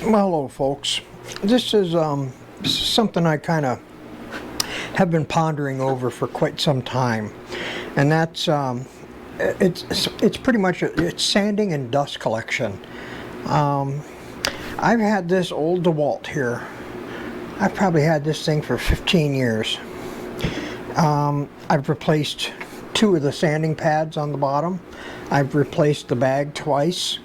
Well, hello, folks. This is something I kind of have been pondering over for quite some time, and that's it's pretty much it's sanding and dust collection. I've had this old DeWalt here. I've probably had this thing for 15 years. I've replaced 2 of the sanding pads on the bottom. I've replaced the bag twice.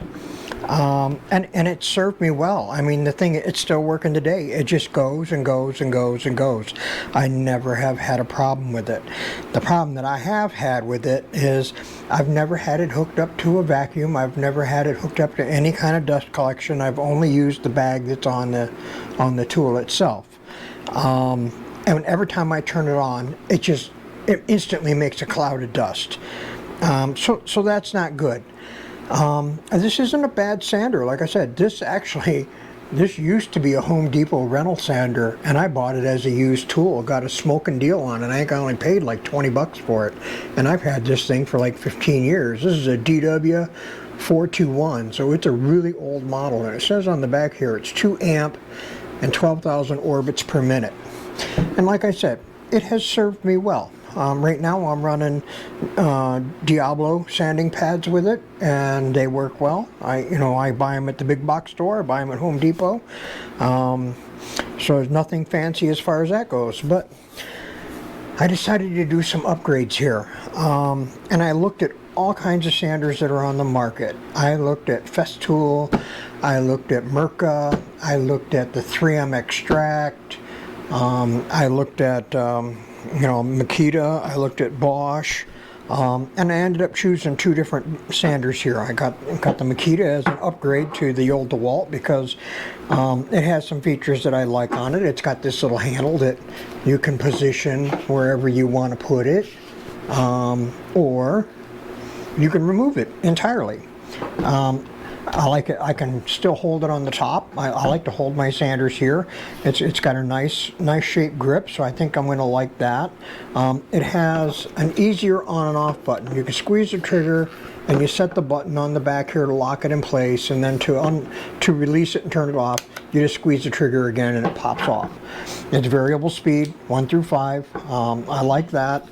And it served me well. I mean, the thing, it's still working today. It just goes and goes and goes and goes. I never have had a problem with it. The problem that I have had with it is I've never had it hooked up to a vacuum. I've never had it hooked up to any kind of dust collection. I've only used the bag that's on the tool itself. And every time I turn it on, it instantly makes a cloud of dust. So that's not good. This isn't a bad sander. Like I said, this used to be a Home Depot rental sander, and I bought it as a used tool. Got a smoking deal on it. I think I only paid like 20 bucks for it, and I've had this thing for like 15 years. This is a DW 421, so it's a really old model, and it says on the back here it's 2 amp and 12,000 orbits per minute. And like I said, it has served me well. Right now I'm running Diablo sanding pads with it, and they work well. I buy them at the big box store. I buy them at Home Depot. So there's nothing fancy as far as that goes. But I decided to do some upgrades here, and I looked at all kinds of sanders that are on the market. I looked at Festool, I looked at Mirka, I looked at the 3M Extract, I looked at Makita, I looked at Bosch, and I ended up choosing 2 different sanders here. I got the Makita as an upgrade to the old DeWalt because it has some features that I like on it. It's got this little handle that you can position wherever you want to put it, or you can remove it entirely. I like it. I can still hold it on the top. I like to hold my sanders here. It's got a nice shaped grip, so I think I'm going to like that. It has an easier on and off button. You can squeeze the trigger and you set the button on the back here to lock it in place, and then to release it and turn it off, you just squeeze the trigger again and it pops off. It's variable speed, 1 through 5. I like that.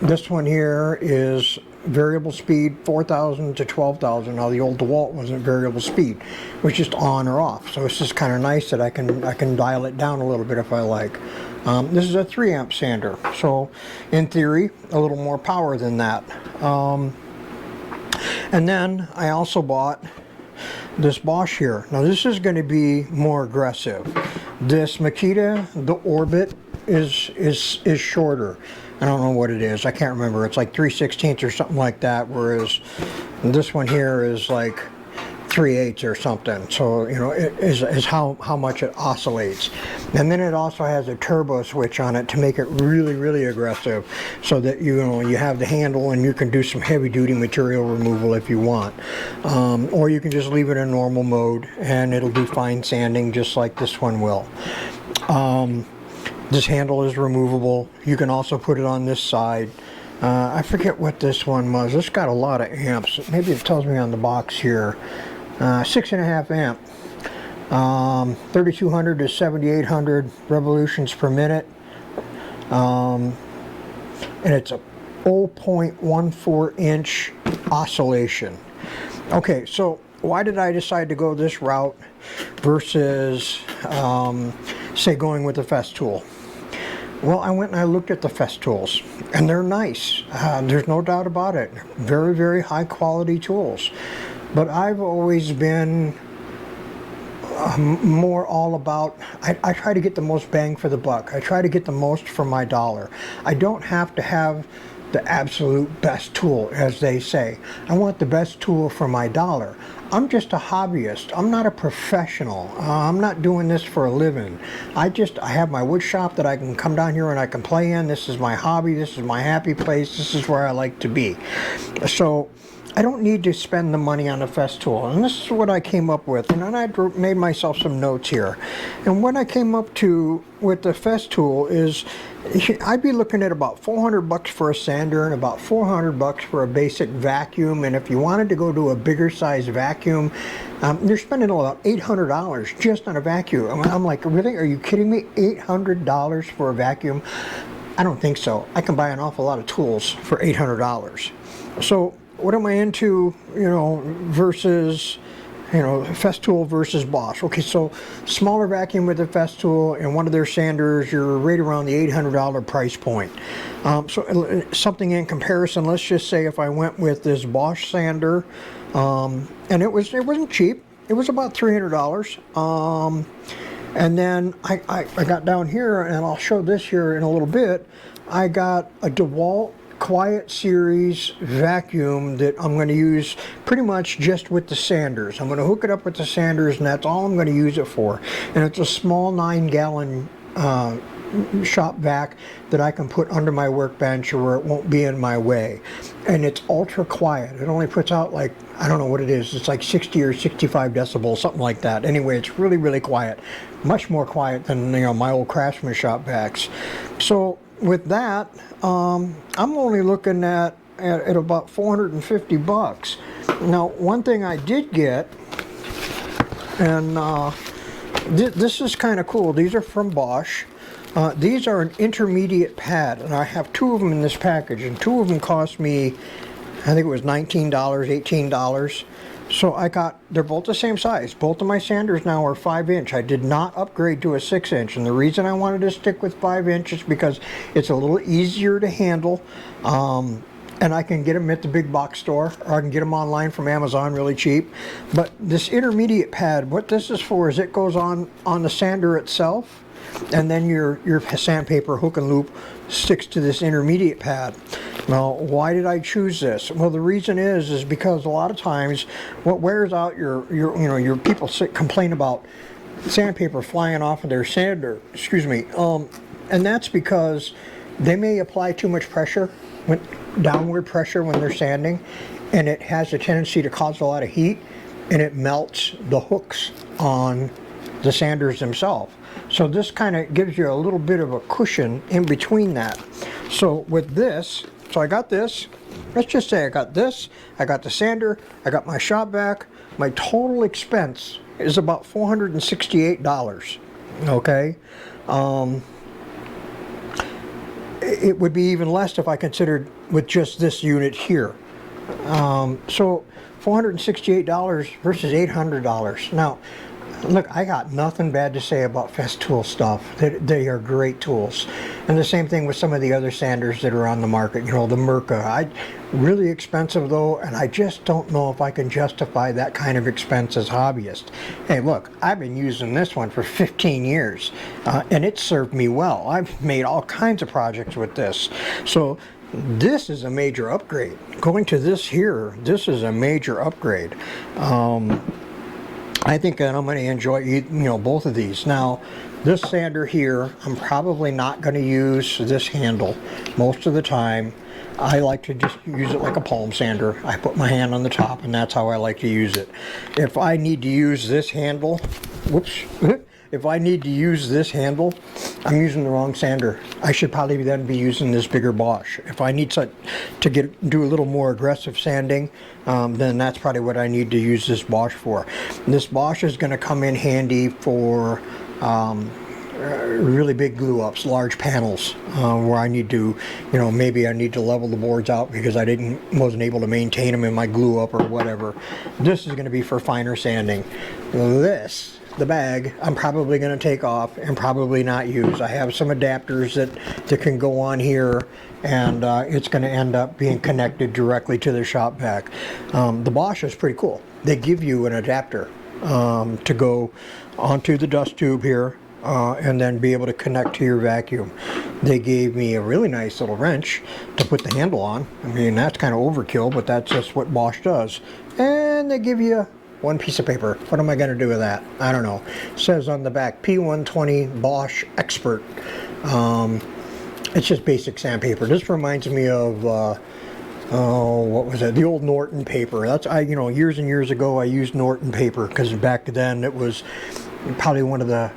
This one here is variable speed 4,000 to 12,000. Now the old DeWalt wasn't variable speed, it was just on or off, so it's just kind of nice that I can dial it down a little bit if I like. This is a 3 amp sander, so in theory a little more power than that. And then I also bought this Bosch here. Now this is going to be more aggressive. This Makita, the orbit is shorter. I don't know what it is. I can't remember. It's like 3/16 or something like that, whereas this one here is like 3/8 or something. So it is how much it oscillates. And then it also has a turbo switch on it to make it really aggressive, so that you have the handle and you can do some heavy duty material removal if you want, or you can just leave it in normal mode and it'll do fine sanding just like this one will. This handle is removable. You can also put it on this side. I forget what this one was. This got a lot of amps. Maybe it tells me on the box here. 6.5 amp. 3,200 to 7,800 revolutions per minute. And it's a 0.14 inch oscillation. Okay, so why did I decide to go this route versus say going with the Festool? Well, I went and I looked at the Festools, and they're nice. There's no doubt about it. Very high quality tools. But I've always been more all about, I try to get the most bang for the buck. I try to get the most for my dollar. I don't have to have the absolute best tool, as they say. I want the best tool for my dollar. I'm just a hobbyist. I'm not a professional. I'm not doing this for a living. I have my wood shop that I can come down here and I can play in. This is my hobby. This is my happy place. This is where I like to be. So I don't need to spend the money on a Festool, and this is what I came up with. And then I made myself some notes here. And what I came up to with the Festool is I'd be looking at about $400 for a sander and about $400 for a basic vacuum. And if you wanted to go to a bigger size vacuum, you're spending about $800 just on a vacuum. I'm like, really? Are you kidding me? $800 for a vacuum? I don't think so. I can buy an awful lot of tools for $800. So what am I into, versus, Festool versus Bosch? Okay, so smaller vacuum with a Festool and one of their sanders, you're right around the $800 price point. So something in comparison, let's just say if I went with this Bosch sander, and it wasn't cheap. It was about $300. And then I got down here, and I'll show this here in a little bit. I got a DeWalt Quiet Series vacuum that I'm going to use pretty much just with the sanders. I'm going to hook it up with the sanders, and that's all I'm going to use it for. And it's a small 9-gallon shop vac that I can put under my workbench where it won't be in my way. And it's ultra quiet. It only puts out like, I don't know what it is. It's like 60 or 65 decibels, something like that. Anyway, it's really, really quiet. Much more quiet than my old Craftsman shop vacs. So with that, I'm only looking at about $450. Now, one thing I did get, and this is kind of cool. These are from Bosch. These are an intermediate pad, and I have 2 of them in this package, and 2 of them cost me, I think it was $19, $18. So they're both the same size. Both of my sanders now are 5-inch. I did not upgrade to a 6-inch, and the reason I wanted to stick with 5-inch is because it's a little easier to handle, and I can get them at the big box store, or I can get them online from Amazon really cheap. But this intermediate pad, what this is for is it goes on the sander itself, and then your sandpaper hook and loop sticks to this intermediate pad. Now, why did I choose this? Well, the reason is because a lot of times what wears out your people complain about sandpaper flying off of their sander, and that's because they may apply too much pressure, downward pressure when they're sanding, and it has a tendency to cause a lot of heat, and it melts the hooks on the sanders themselves. So this kind of gives you a little bit of a cushion in between that. So with this, I got this. Let's just say I got this. I got the sander. I got my shop vac. My total expense is about $468. Okay. It would be even less if I considered with just this unit here. So $468 versus $800. Now, look, I got nothing bad to say about Festool stuff. They are great tools. And the same thing with some of the other sanders that are on the market. The Mirka. Really expensive though, and I just don't know if I can justify that kind of expense as hobbyist. Hey, look, I've been using this one for 15 years, and it served me well. I've made all kinds of projects with this. So this is a major upgrade. Going to this is a major upgrade. I think that I'm going to enjoy both of these. Now, this sander here, I'm probably not going to use this handle most of the time. I like to just use it like a palm sander. I put my hand on the top, and that's how I like to use it. If I need to use this handle, if I need to use this handle, I'm using the wrong sander. I should probably then be using this bigger Bosch. If I need to do a little more aggressive sanding, then that's probably what I need to use this Bosch for. This Bosch is going to come in handy for really big glue ups, large panels, where I need to, maybe I need to level the boards out because I wasn't able to maintain them in my glue up or whatever. This is going to be for finer sanding. The bag, I'm probably going to take off and probably not use. I have some adapters that can go on here, and it's going to end up being connected directly to the shop vac. The Bosch is pretty cool. They give you an adapter to go onto the dust tube here, and then be able to connect to your vacuum. They gave me a really nice little wrench to put the handle on. I mean, that's kind of overkill, but that's just what Bosch does. And they give you one piece of paper. What am I going to do with that? I don't know. It says on the back, P120 Bosch Expert. It's just basic sandpaper. This reminds me of oh, what was it? The old Norton paper. That's years and years ago I used Norton paper because back then it was probably one of the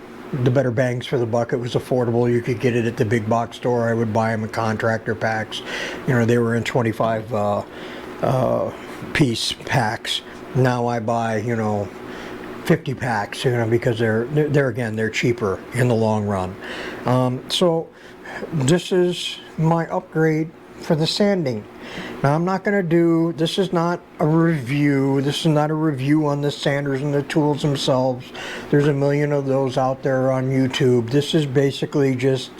better bangs for the buck. It was affordable. You could get it at the big box store. I would buy them in contractor packs. They were in 25 piece packs. Now I buy 50 packs, because they're cheaper in the long run. So this is my upgrade for the sanding. Now I'm not going to do, this is not a review. This is not a review on the sanders and the tools themselves. There's a million of those out there on YouTube. This is basically just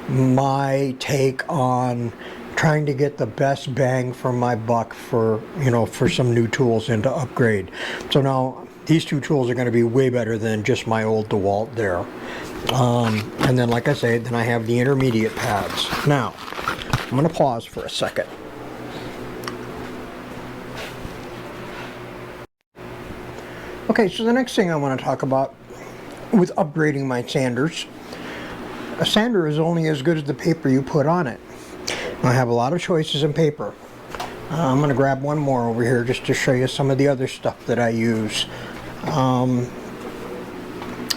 my take on trying to get the best bang for my buck for some new tools and to upgrade. So now these two tools are going to be way better than just my old DeWalt there. And then, like I said, then I have the intermediate pads. Now, I'm going to pause for a second. Okay, so the next thing I want to talk about with upgrading my sanders. A sander is only as good as the paper you put on it. I have a lot of choices in paper. I'm going to grab one more over here just to show you some of the other stuff that I use.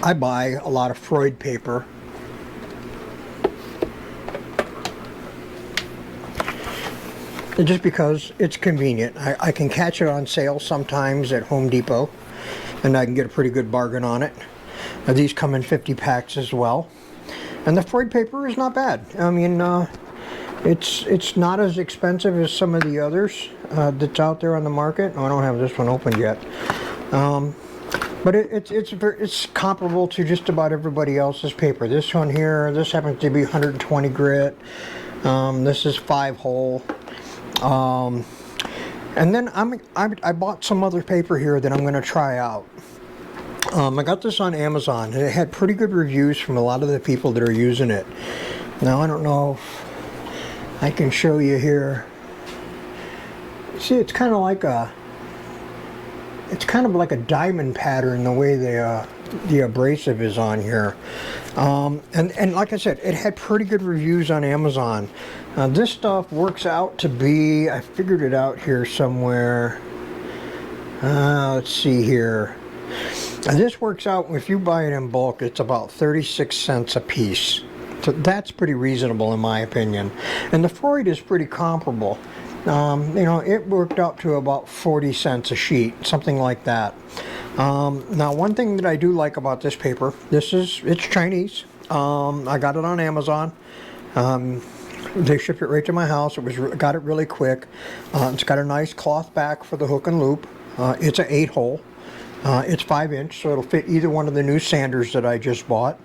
I buy a lot of Freud paper. Just because it's convenient. I can catch it on sale sometimes at Home Depot, and I can get a pretty good bargain on it. Now, these come in 50 packs as well. And the Freud paper is not bad. I mean, it's not as expensive as some of the others that's out there on the market. Oh, I don't have this one opened yet. But it's comparable to just about everybody else's paper. This one here, this happens to be 120 grit. This is 5-hole. And then I bought some other paper here that I'm going to try out. I got this on Amazon, and it had pretty good reviews from a lot of the people that are using it. Now, I don't know if I can show you here. See, it's kind of like a diamond pattern the way the abrasive is on here. And like I said, it had pretty good reviews on Amazon. This stuff works out to be, I figured it out here somewhere. Let's see here. And this works out, if you buy it in bulk, it's about 36 cents a piece. So that's pretty reasonable in my opinion. And the Freud is pretty comparable. It worked out to about 40 cents a sheet, something like that. Now, one thing that I do like about this paper, it's Chinese. I got it on Amazon. They shipped it right to my house. Got it really quick. It's got a nice cloth back for the hook and loop. It's an 8-hole. It's 5-inch, so it'll fit either one of the new sanders that I just bought.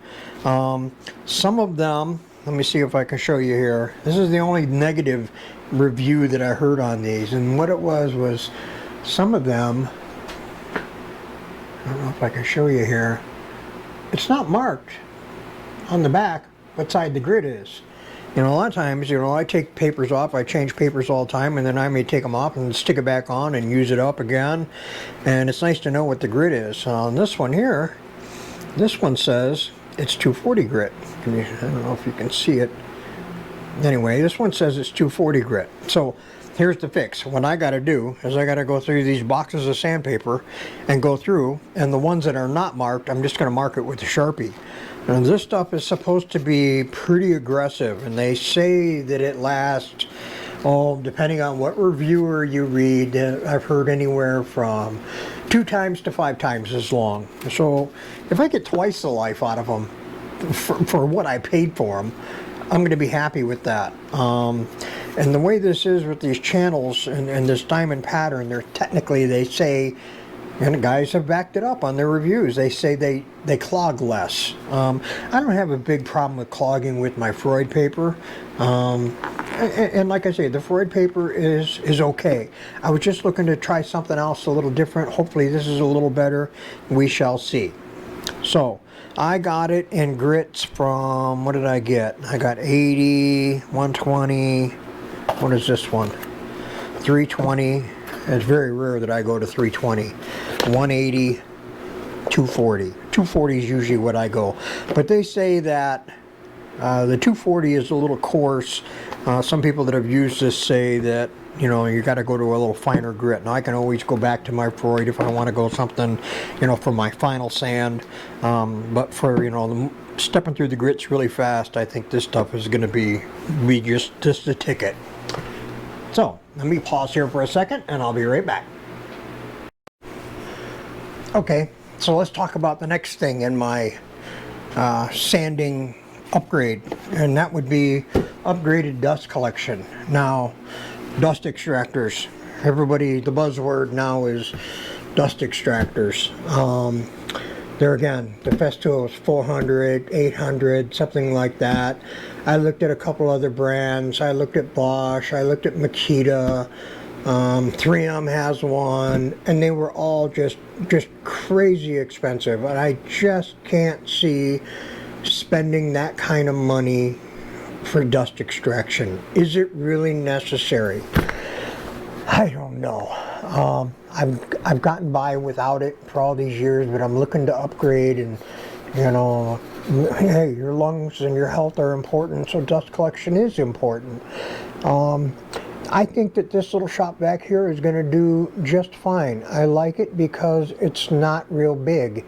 Some of them, let me see if I can show you here. This is the only negative review that I heard on these, and what it was some of them, I don't know if I can show you here, it's not marked on the back what side the grit is. A lot of times, I take papers off, I change papers all the time, and then I may take them off and stick it back on and use it up again, and it's nice to know what the grit is. On this one here, this one says it's 240 grit. I don't know if you can see it. Anyway, this one says it's 240 grit. So here's the fix. What I got to do is I got to go through these boxes of sandpaper and go through, and the ones that are not marked, I'm just going to mark it with a Sharpie. And this stuff is supposed to be pretty aggressive, and they say that it lasts, depending on what reviewer you read, I've heard anywhere from 2 times to 5 times as long. So if I get twice the life out of them for what I paid for them, I'm going to be happy with that. And the way this is with these channels and this diamond pattern, they say, and the guys have backed it up on their reviews, they say they clog less. I don't have a big problem with clogging with my Freud paper. And like I say, the Freud paper is okay. I was just looking to try something else a little different. Hopefully this is a little better. We shall see. So I got it in grits from, what did I get? I got 80, 120, what is this one? 320. It's very rare that I go to 320. 180, 240. 240 is usually what I go. But they say that the 240 is a little coarse. Some people that have used this say that you know, you got to go to a little finer grit. Now I can always go back to my Freud if I want to go something, you know, for my final sand. But for, you know, stepping through the grits really fast, I think this stuff is going to be just the ticket. So let me pause here for a second and I'll be right back. Okay, so let's talk about the next thing in my sanding upgrade, and that would be upgraded dust collection. Now, dust extractors. Everybody, the buzzword now is dust extractors. There again, the Festool is 400, 800, something like that. I looked at a couple other brands. I looked at Bosch. I looked at Makita. 3M has one, and they were all just crazy expensive, and I just can't see spending that kind of money for dust extraction. Is it really necessary? I don't know. I've gotten by without it for all these years, but I'm looking to upgrade, and you know, hey, your lungs and your health are important, so dust collection is important. I think that this little shop back here is going to do just fine. I like it because it's not real big.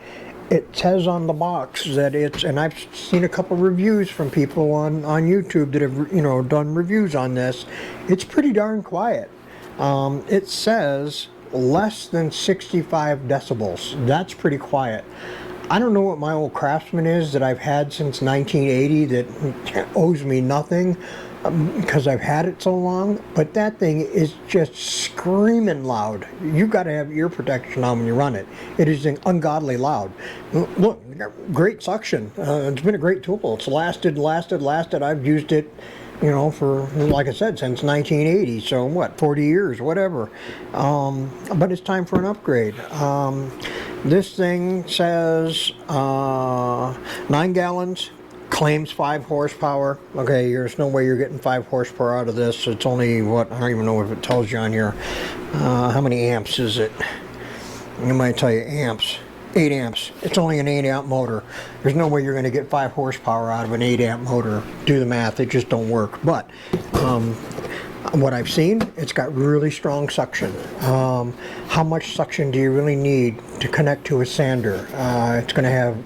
It says on the box that it's, and I've seen a couple reviews from people on YouTube that have, you know, done reviews on this. It's pretty darn quiet. It says less than 65 decibels. That's pretty quiet. I don't know what my old Craftsman is that I've had since 1980 that owes me nothing, because I've had it so long, but that thing is just screaming loud. You've got to have ear protection on when you run it. It is ungodly loud. Look, great suction. It's been a great tool. It's lasted. I've used it, you know, for, like I said, since 1980. So what, 40 years, whatever. But it's time for an upgrade. This thing says 9 gallons. Claims 5 horsepower. Okay, there's no way you're getting 5 horsepower out of this. It's only, what, I don't even know if it tells you on here. How many amps is it? It might tell you amps. 8 amps. It's only an 8 amp motor. There's no way you're going to get 5 horsepower out of an 8 amp motor. Do the math, it just don't work. But what I've seen, it's got really strong suction. How much suction do you really need to connect to a sander? It's going to have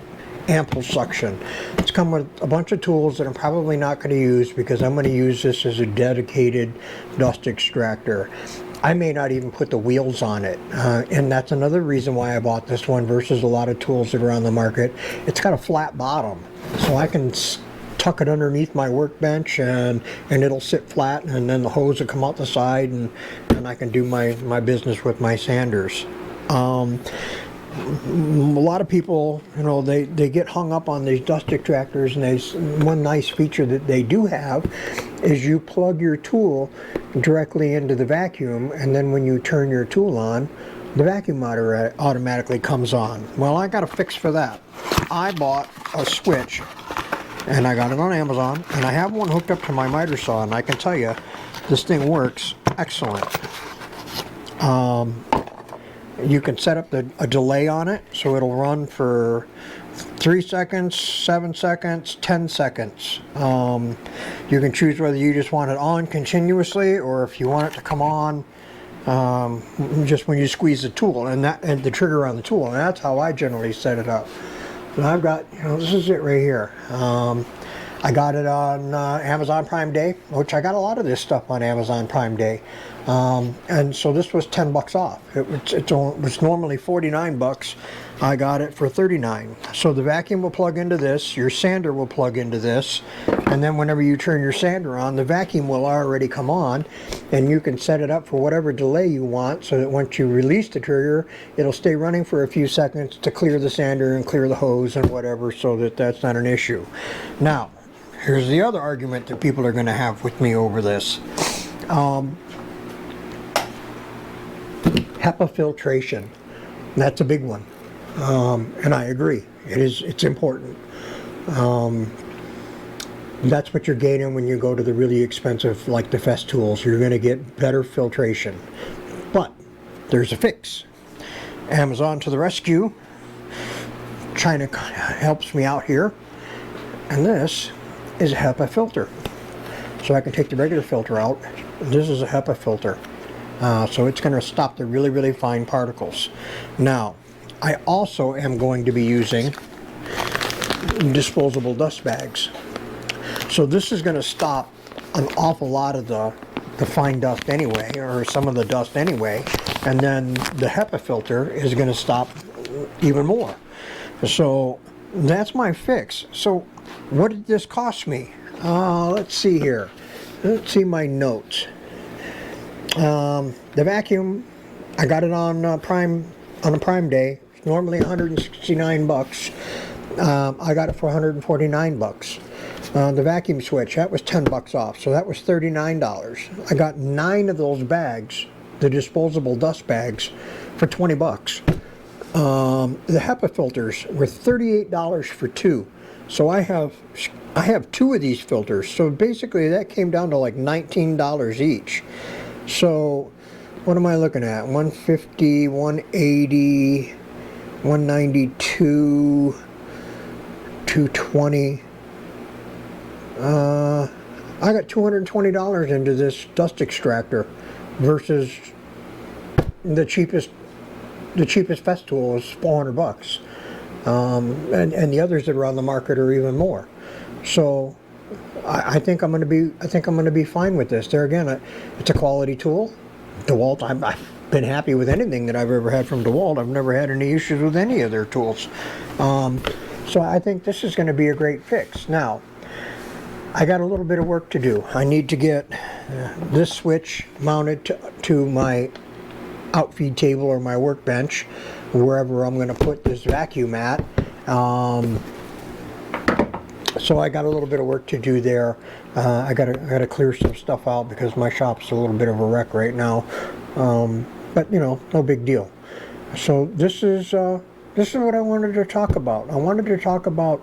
ample suction. It's come with a bunch of tools that I'm probably not going to use because I'm going to use this as a dedicated dust extractor. I may not even put the wheels on it, and that's another reason why I bought this one versus a lot of tools that are on the market. It's got a flat bottom, so I can tuck it underneath my workbench and it'll sit flat, and then the hose will come out the side, and I can do my business with my sanders. A lot of people, you know, they get hung up on these dust extractors, and one nice feature that they do have is you plug your tool directly into the vacuum, and then when you turn your tool on, the vacuum motor automatically comes on. Well, I got a fix for that. I bought a switch, and I got it on Amazon, and I have one hooked up to my miter saw, and I can tell you this thing works excellent. You can set up a delay on it, so it'll run for 3 seconds, 7 seconds, 10 seconds. You can choose whether you just want it on continuously, or if you want it to come on just when you squeeze the tool and the trigger on the tool. And that's how I generally set it up. And I've got, you know, this is it right here. I got it on Amazon Prime Day, which I got a lot of this stuff on Amazon Prime Day. And so this was 10 bucks off. It was normally 49 bucks. I got it for 39. So the vacuum will plug into this, your sander will plug into this, and then whenever you turn your sander on, the vacuum will already come on, and you can set it up for whatever delay you want, so that once you release the trigger, it'll stay running for a few seconds to clear the sander and clear the hose and whatever, so that that's not an issue. Now, here's the other argument that people are going to have with me over this. HEPA filtration. That's a big one. And I agree. It's important. That's what you're gaining when you go to the really expensive, like the Festools. You're going to get better filtration. But there's a fix. Amazon to the rescue. China helps me out here. And this is a HEPA filter. So I can take the regular filter out. This is a HEPA filter. So it's going to stop the really, really fine particles. Now, I also am going to be using disposable dust bags. So this is going to stop an awful lot of the fine dust anyway, or some of the dust anyway, and then the HEPA filter is going to stop even more. So that's my fix. So what did this cost me? Let's see here. Let's see my notes. The vacuum, I got it on a Prime Day. It's normally 169 bucks. I got it for 149 bucks. The vacuum switch, that was 10 bucks off, so that was $39. I got 9 of those bags, the disposable dust bags, for 20 bucks. The HEPA filters were $38 for 2. So I have 2 of these filters. So basically that came down to like $19 each. So what am I looking at? 150, 180, 192, 220. I got $220 into this dust extractor versus the cheapest Festool is 400 bucks. And the others that are on the market are even more. So I think I'm going to be fine with this. There again, it's a quality tool. DeWalt, I've been happy with anything that I've ever had from DeWalt. I've never had any issues with any of their tools. So I think this is going to be a great fix. Now, I got a little bit of work to do. I need to get this switch mounted to my outfeed table or my workbench, wherever I'm going to put this vacuum at. So I got a little bit of work to do there. I gotta clear some stuff out because my shop's a little bit of a wreck right now. But you know, no big deal. So this is what I wanted to talk about. I wanted to talk about,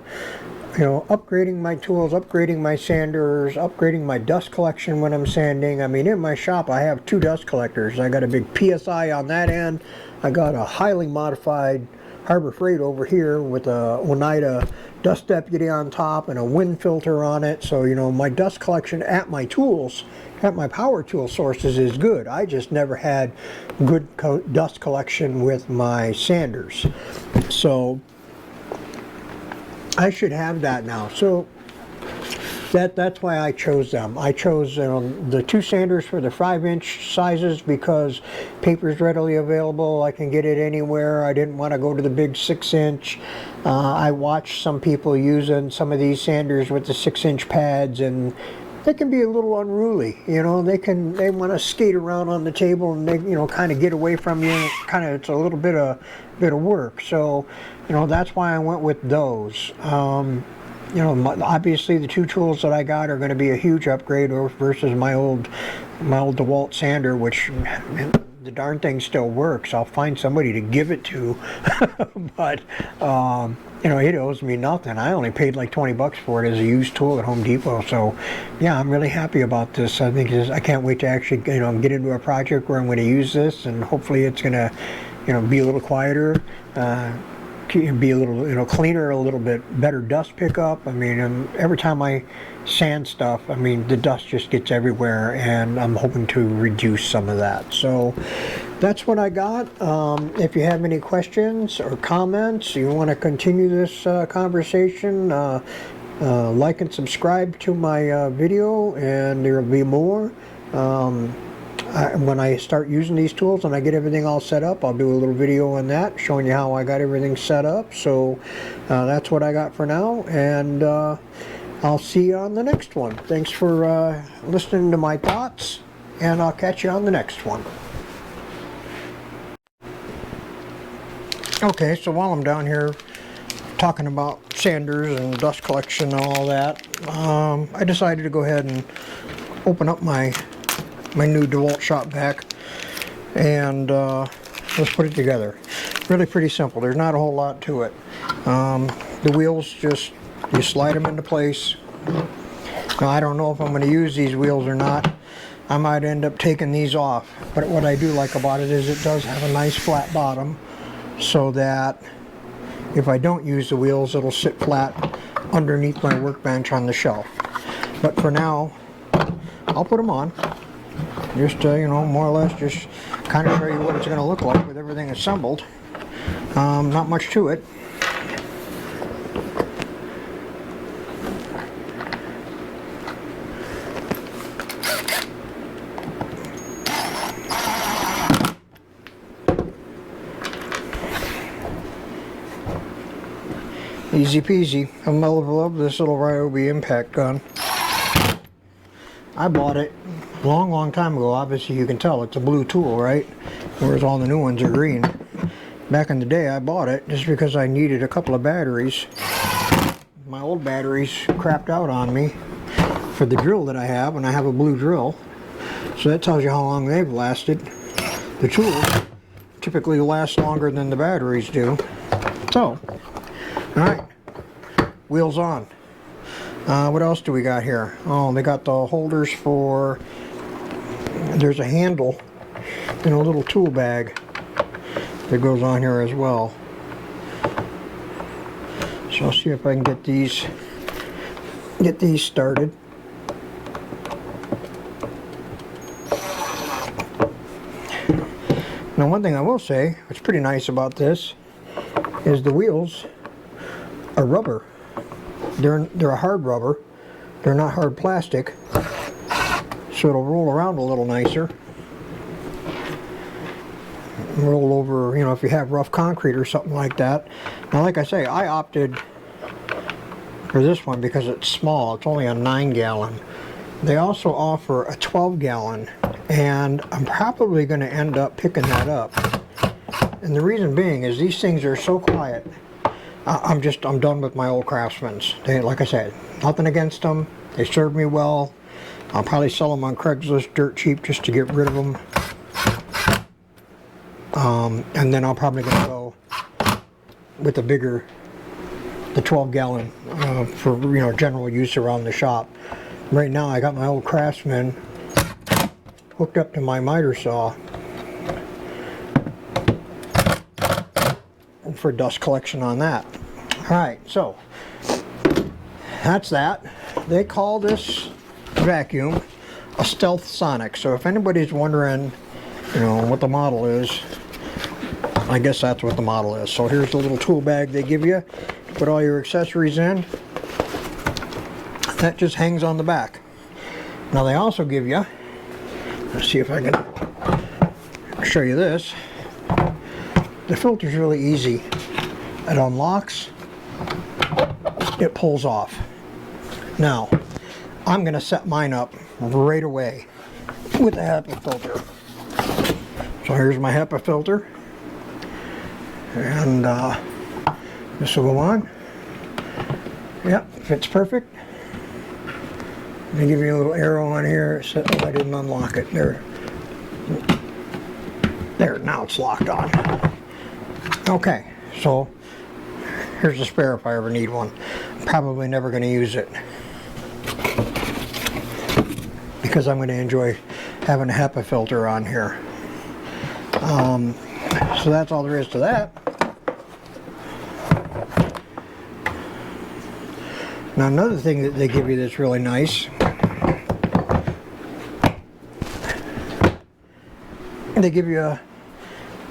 you know, upgrading my tools, upgrading my sanders, upgrading my dust collection when I'm sanding. I mean, in my shop I have 2 dust collectors. I got a big PSI on that end. I got a highly modified Harbor Freight over here with a Oneida dust deputy on top and a wind filter on it. So, you know, my dust collection at my tools, at my power tool sources is good. I just never had good dust collection with my sanders. So I should have that now. So that's why I chose them. I chose the 2 sanders for the 5-inch sizes because paper is readily available. I can get it anywhere. I didn't want to go to the big 6-inch. I watched some people using some of these sanders with the 6-inch pads, and they can be a little unruly. You know, they want to skate around on the table and they, you know, kind of get away from you. It's a little bit of work. So, you know, that's why I went with those. You know, obviously the 2 tools that I got are going to be a huge upgrade versus my old DeWalt sander, which the darn thing still works. I'll find somebody to give it to, but you know, it owes me nothing. I only paid like 20 bucks for it as a used tool at Home Depot. So yeah, I'm really happy about this. I think I can't wait to actually, you know, get into a project where I'm going to use this, and hopefully it's going to, you know, be a little quieter. Be a little, you know, cleaner, a little bit better dust pickup. I mean, every time I sand stuff, I mean, the dust just gets everywhere, and I'm hoping to reduce some of that. So that's what I got. If you have any questions or comments, you want to continue this conversation, like and subscribe to my video, and there will be more. When I start using these tools and I get everything all set up, I'll do a little video on that showing you how I got everything set up. So that's what I got for now, and I'll see you on the next one. Thanks for listening to my thoughts, and I'll catch you on the next one. Okay, so while I'm down here talking about sanders and dust collection and all that, I decided to go ahead and open up my new DeWalt shop vac, and let's put it together. Really pretty simple. There's not a whole lot to it. The wheels, just you slide them into place. Now I don't know if I'm going to use these wheels or not. I might end up taking these off, but what I do like about it is it does have a nice flat bottom, so that if I don't use the wheels, it'll sit flat underneath my workbench on the shelf. But for now, I'll put them on. just you know, more or less just kind of show you what it's going to look like with everything assembled. Not much to it. Easy peasy. I love this little Ryobi impact gun. I bought it a long time ago. Obviously you can tell it's a blue tool, right? Whereas all the new ones are green. Back in the day I bought it just because I needed a couple of batteries. My old batteries crapped out on me for the drill that I have, and I have a blue drill. So that tells you how long they've lasted. The tools typically last longer than the batteries do. So, alright, wheels on. What else do we got here? Oh, they got the holders for, there's a handle and a little tool bag that goes on here as well. So I'll see if I can get these started. Now one thing I will say, what's pretty nice about this, is the wheels are rubber. They're a hard rubber. They're not hard plastic, so it'll roll around a little nicer. Roll over, you know, if you have rough concrete or something like that. Now, like I say, I opted for this one because it's small. It's only a 9-gallon. They also offer a 12-gallon, and I'm probably going to end up picking that up. And the reason being is these things are so quiet. I'm done with my old Craftsmans. They, like I said, nothing against them. They serve me well. I'll probably sell them on Craigslist dirt cheap just to get rid of them. And then I'll probably gonna go with the 12-gallon for, you know, general use around the shop. Right now I got my old Craftsman hooked up to my miter saw for dust collection on that. Alright, so that's that. They call this vacuum a Stealth Sonic. So if anybody's wondering, you know, what the model is, I guess that's what the model is. So here's the little tool bag they give you to put all your accessories in. That just hangs on the back. Now they also give you, let's see if I can show you this. The filter's really easy. It unlocks, it pulls off. Now, I'm going to set mine up right away with a HEPA filter. So here's my HEPA filter. And this will go on. Yep, fits perfect. They give you a little arrow on here. So, oh, I didn't unlock it. There, now it's locked on. Okay, so here's the spare if I ever need one. I'm probably never going to use it because I'm going to enjoy having a HEPA filter on here. So that's all there is to that. Now another thing that they give you that's really nice, they give you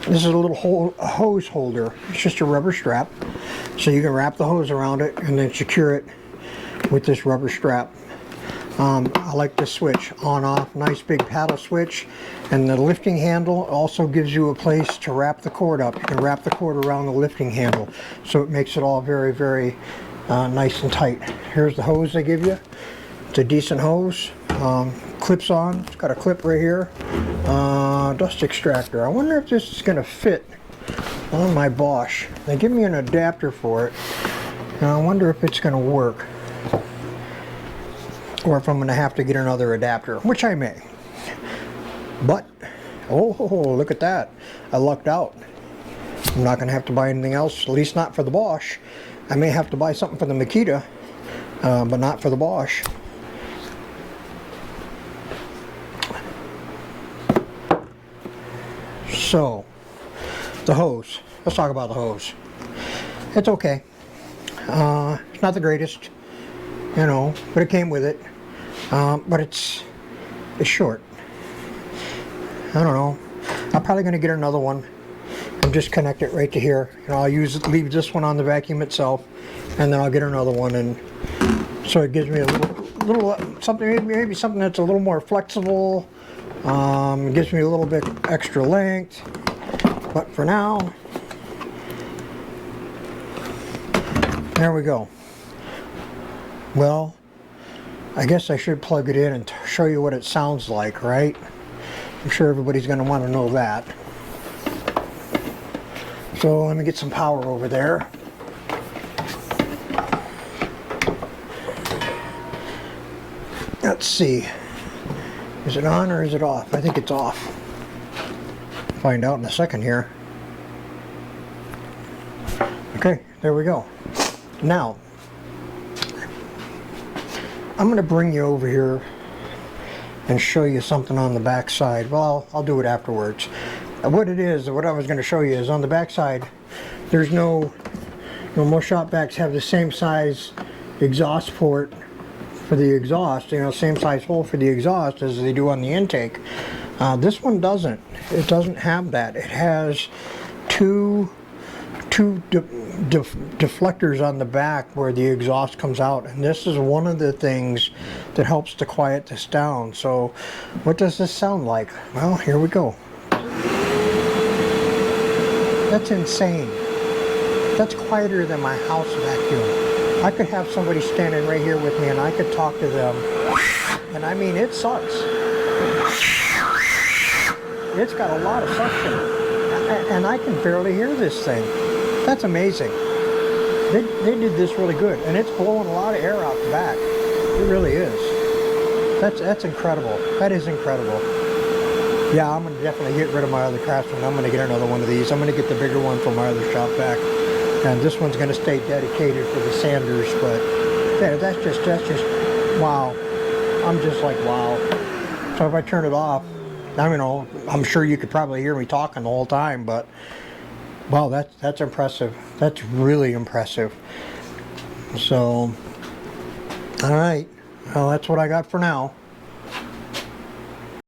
this is a little hose holder. It's just a rubber strap, so you can wrap the hose around it and then secure it with this rubber strap. I like this switch, on off, nice big paddle switch, and the lifting handle also gives you a place to wrap the cord up. You can wrap the cord around the lifting handle, so it makes it all very, very nice and tight. Here's the hose they give you. It's a decent hose. Clips on. It's got a clip right here. Dust extractor. I wonder if this is going to fit on my Bosch. They give me an adapter for it. Now I wonder if it's going to work, or if I'm going to have to get another adapter, which I may. But, oh, look at that. I lucked out. I'm not going to have to buy anything else, at least not for the Bosch. I may have to buy something for the Makita, but not for the Bosch. So, the hose. Let's talk about the hose. It's okay. It's not the greatest, you know, but it came with it. But it's short. I don't know. I'm probably going to get another one and just connect it right to here. You know, I'll leave this one on the vacuum itself, and then I'll get another one, and so it gives me a little something, maybe something that's a little more flexible. It gives me a little bit extra length, but for now, there we go. Well, I guess I should plug it in and show you what it sounds like, right? I'm sure everybody's going to want to know that. So let me get some power over there. Let's see. Is it on or is it off? I think it's off. Find out in a second here. Okay, there we go. Now, I'm going to bring you over here and show you something on the back side. Well, I'll do it afterwards. What it is, what I was going to show you is on the back side, there's most shop vacs have the same size exhaust port for the exhaust, you know, same size hole for the exhaust as they do on the intake. This one doesn't. It doesn't have that. It has two deflectors on the back where the exhaust comes out, and this is one of the things that helps to quiet this down. So what does this sound like? Well, here we go. That's insane. That's quieter than my house vacuum. I could have somebody standing right here with me and I could talk to them, and I mean, it sucks. It's got a lot of suction, and I can barely hear this thing. That's amazing. They did this really good, and it's blowing a lot of air out the back. It really is. That's incredible. That is incredible. Yeah, I'm gonna definitely get rid of my other Craftsman. I'm gonna get another one of these. I'm gonna get the bigger one from my other shop vac, and this one's gonna stay dedicated for the sanders. But yeah, that's just wow. I'm just like, wow. So if I turn it off, I mean, I'm sure you could probably hear me talking the whole time, but wow, that's impressive. That's really impressive. So, all right. Well, that's what I got for now.